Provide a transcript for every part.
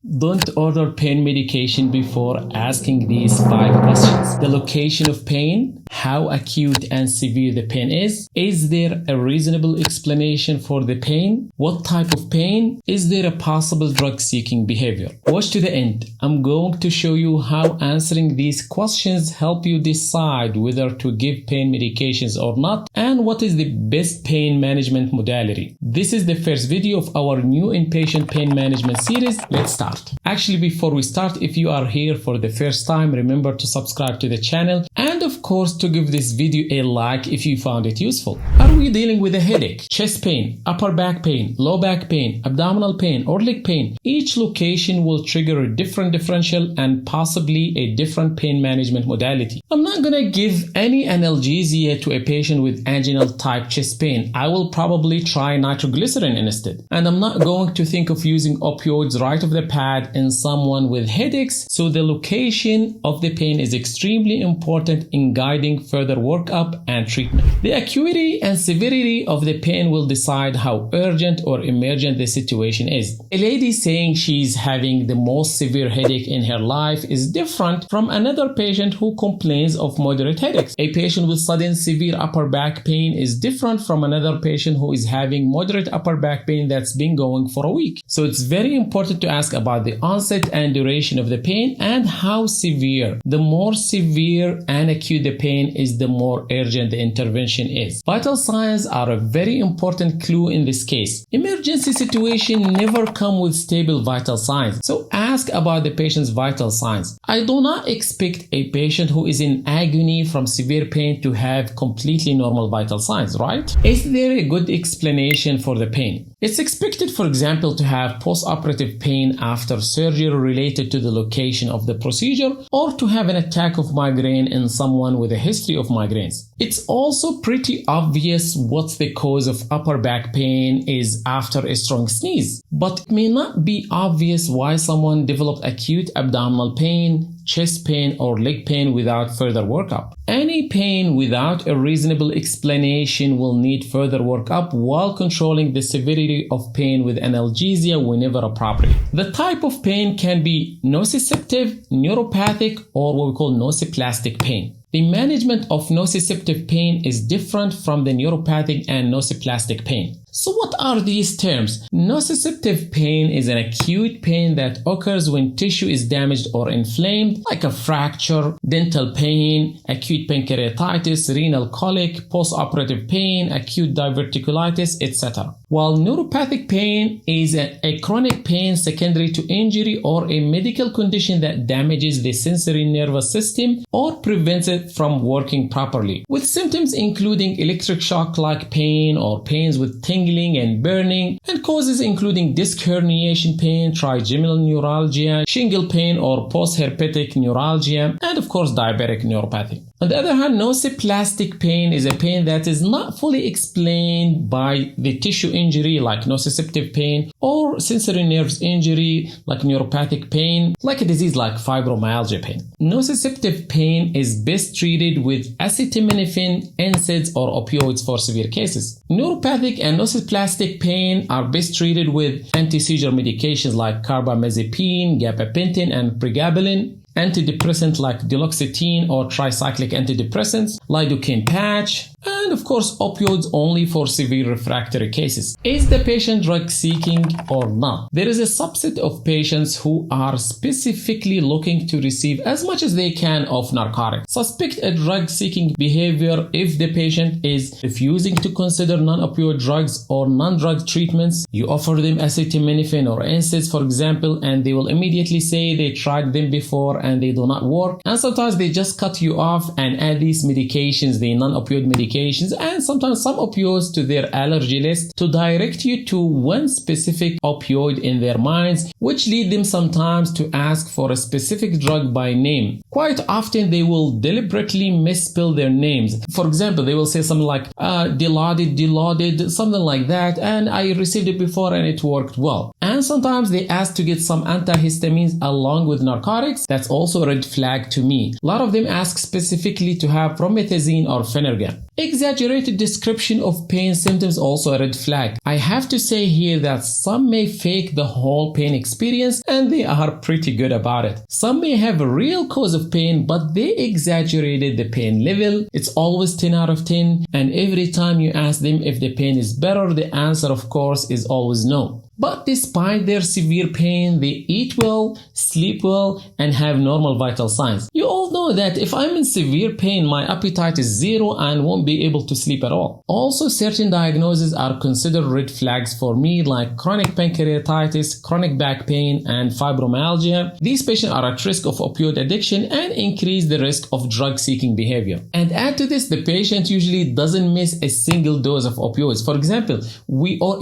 Don't order pain medication before asking these 5 questions. The location of pain, how acute and severe the pain is there a reasonable explanation for the pain, what type of pain, is there a possible drug-seeking behavior. Watch to the end. I'm going to show you how answering these questions help you decide whether to give pain medications or not, and what is the best pain management modality. This is the first video of our new inpatient pain management series. Let's start. Actually, before we start, if you are here for the first time, remember to subscribe to the channel and of course to give this video a like if you found it useful. Are we dealing with a headache, chest pain, upper back pain, low back pain, abdominal pain, or leg pain? Each location will trigger a different differential and possibly a different pain management modality. I'm not gonna give any analgesia to a patient with anginal type chest pain. I will probably try nitroglycerin instead. And I'm not going to think of using opioids right off the pad in someone with headaches, so the location of the pain is extremely important in guiding further workup and treatment. The acuity and severity of the pain will decide how urgent or emergent the situation is. A lady saying she's having the most severe headache in her life is different from another patient who complains of moderate headaches. A patient with sudden severe upper back pain is different from another patient who is having moderate upper back pain that's been going for a week. So it's very important to ask about the onset and duration of the pain and how severe. The more severe and acute the pain is, the more urgent the intervention is. Vital signs are a very important clue in this case. Emergency situation never come with stable vital signs, so ask about the patient's vital signs. I do not expect a patient who is in agony from severe pain to have completely normal vital signs, right? Is there a good explanation for the pain? It's expected, for example, to have post-operative pain after surgery related to the location of the procedure, or to have an attack of migraine in someone with a history of migraines. It's also pretty obvious what the cause of upper back pain is after a strong sneeze, but it may not be obvious why someone developed acute abdominal pain, chest pain, or leg pain without further workup. Any pain without a reasonable explanation will need further workup while controlling the severity of pain with analgesia whenever appropriate. The type of pain can be nociceptive, neuropathic, or what we call nociplastic pain. The management of nociceptive pain is different from the neuropathic and nociplastic pain. So what are these terms? Nociceptive pain is an acute pain that occurs when tissue is damaged or inflamed, like a fracture, dental pain, acute pancreatitis, renal colic, post-operative pain, acute diverticulitis, etc. While neuropathic pain is a chronic pain secondary to injury or a medical condition that damages the sensory nervous system or prevents it from working properly, with symptoms including electric shock-like pain or pains with tingling and burning, and causes including disc herniation pain, trigeminal neuralgia, shingle pain or post-herpetic neuralgia, and of course diabetic neuropathy. On the other hand, nociplastic pain is a pain that is not fully explained by the tissue injury like nociceptive pain or sensory nerves injury like neuropathic pain, like a disease like fibromyalgia pain. Nociceptive pain is best treated with acetaminophen, NSAIDs, or opioids for severe cases. Neuropathic and nociplastic pain are best treated with anti-seizure medications like carbamazepine, gabapentin, and pregabalin, antidepressant like duloxetine or tricyclic antidepressants, lidocaine patch, and of course opioids only for severe refractory cases. Is the patient drug seeking or not? There is a subset of patients who are specifically looking to receive as much as they can of narcotics. Suspect a drug seeking behavior if the patient is refusing to consider non-opioid drugs or non-drug treatments. You offer them acetaminophen or NSAIDs, for example, and they will immediately say they tried them before and they do not work, and sometimes they just cut you off and add these medications, the non-opioid medications, and sometimes some opioids to their allergy list to direct you to one specific opioid in their minds, which lead them sometimes to ask for a specific drug by name. Quite often they will deliberately misspell their names. For example, they will say something like Dilaudid, something like that, and I received it before and it worked well. And sometimes they ask to get some antihistamines along with narcotics. That's also a red flag to me. A lot of them ask specifically to have promethazine or Phenergan. Exaggerated description of pain symptoms also a red flag. I have to say here that some may fake the whole pain experience and they are pretty good about it. Some may have a real cause of pain but they exaggerated the pain level. It's always 10 out of 10 and every time you ask them if the pain is better, the answer of course is always no. But despite their severe pain, they eat well, sleep well, and have normal vital signs. You all know that if I'm in severe pain, my appetite is zero and won't be able to sleep at all. Also, certain diagnoses are considered red flags for me, like chronic pancreatitis, chronic back pain, and fibromyalgia. These patients are at risk of opioid addiction and increase the risk of drug-seeking behavior. And add to this, the patient usually doesn't miss a single dose of opioids. For example,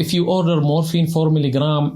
if you order morphine 4 mg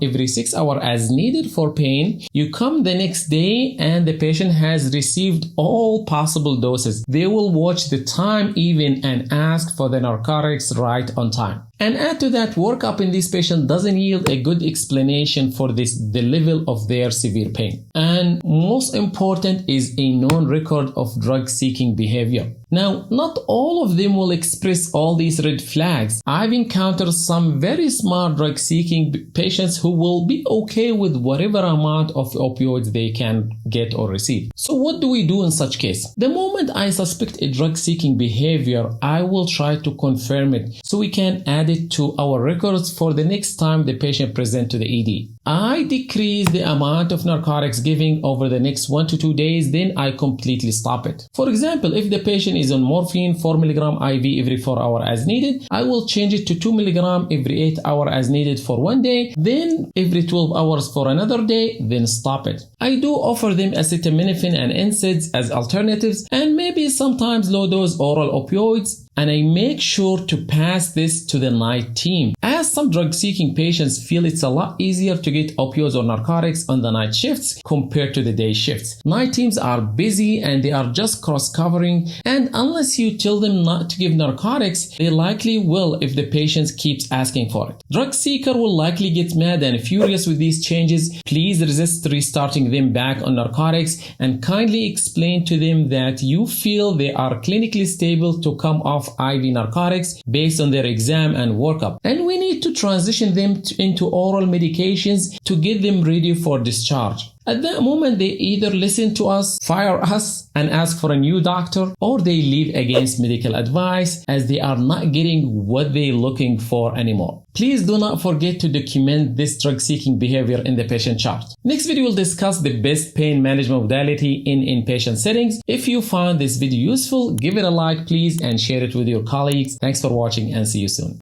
every 6 hours as needed for pain, you come the next day and the patient has received all possible doses. They will watch the time even and ask for the narcotics right on time. And add to that, workup in this patient doesn't yield a good explanation for the level of their severe pain. And most important is a known record of drug-seeking behavior. Now, not all of them will express all these red flags. I've encountered some very smart drug-seeking patients who will be okay with whatever amount of opioids they can get or receive. So what do we do in such case? The moment I suspect a drug-seeking behavior, I will try to confirm it so we can add it to our records for the next time the patient presents to the ED. I decrease the amount of narcotics giving over the next 1 to 2 days, then I completely stop it. For example, if the patient is on morphine 4 mg IV every 4 hours as needed, I will change it to 2 mg every 8 hours as needed for 1 day, then every 12 hours for another day, then stop it. I do offer them acetaminophen and NSAIDs as alternatives and maybe sometimes low-dose oral opioids, and I make sure to pass this to the night team, as some drug-seeking patients feel it's a lot easier to get opioids or narcotics on the night shifts compared to the day shifts. Night teams are busy and they are just cross-covering, and unless you tell them not to give narcotics, they likely will if the patient keeps asking for it. Drug seeker will likely get mad and furious with these changes. Please resist restarting them back on narcotics and kindly explain to them that you feel they are clinically stable to come off IV narcotics based on their exam and workup, and we need to transition them into oral medications to get them ready for discharge. At that moment, they either listen to us, fire us, and ask for a new doctor, or they leave against medical advice as they are not getting what they're looking for anymore. Please do not forget to document this drug-seeking behavior in the patient chart. Next video will discuss the best pain management modality in inpatient settings. If you found this video useful, give it a like please and share it with your colleagues. Thanks for watching and see you soon.